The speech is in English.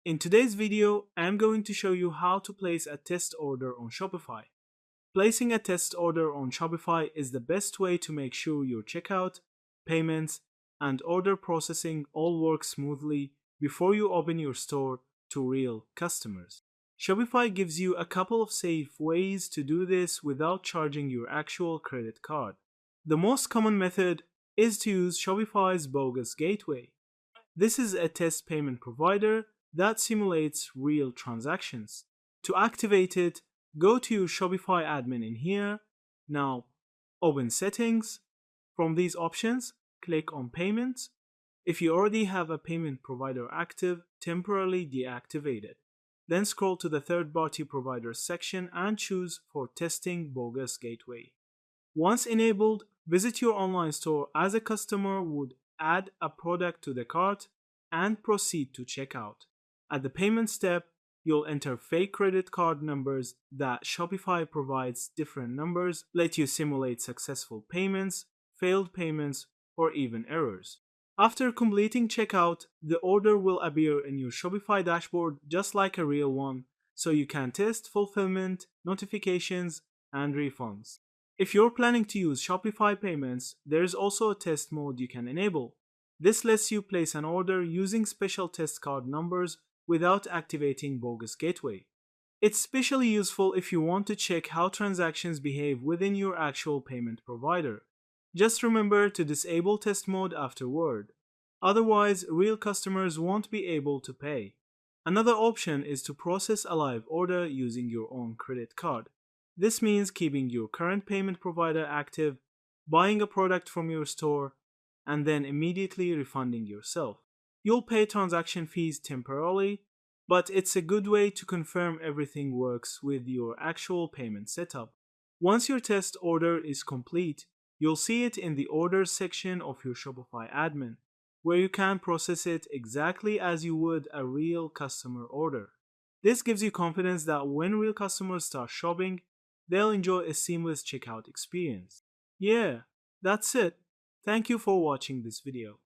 In today's video, I'm going to show you how to place a test order on Shopify. Placing a test order on Shopify is the best way to make sure your checkout, payments, and order processing all work smoothly before you open your store to real customers. Shopify gives you a couple of safe ways to do this without charging your actual credit card. The most common method is to use Shopify's bogus gateway. This is a test payment provider that simulates real transactions. To activate it, go to your Shopify admin in here. Now, open Settings. From these options, click on Payments. If you already have a payment provider active, temporarily deactivate it. Then scroll to the third-party providers section and choose for Testing Bogus Gateway. Once enabled, visit your online store as a customer would, add a product to the cart, and proceed to checkout. At the payment step, you'll enter fake credit card numbers that Shopify provides different numbers, let you simulate successful payments, failed payments, or even errors. After completing checkout, the order will appear in your Shopify dashboard just like a real one, so you can test fulfillment, notifications, and refunds. If you're planning to use Shopify payments, there is also a test mode you can enable. This lets you place an order using special test card numbers without activating bogus gateway. It's especially useful if you want to check how transactions behave within your actual payment provider. Just remember to disable test mode afterward. Otherwise, real customers won't be able to pay. Another option is to process a live order using your own credit card. This means keeping your current payment provider active, buying a product from your store, and then immediately refunding yourself. You'll pay transaction fees temporarily, but it's a good way to confirm everything works with your actual payment setup. Once your test order is complete, you'll see it in the Orders section of your Shopify admin, where you can process it exactly as you would a real customer order. This gives you confidence that when real customers start shopping, they'll enjoy a seamless checkout experience. Yeah, that's it. Thank you for watching this video.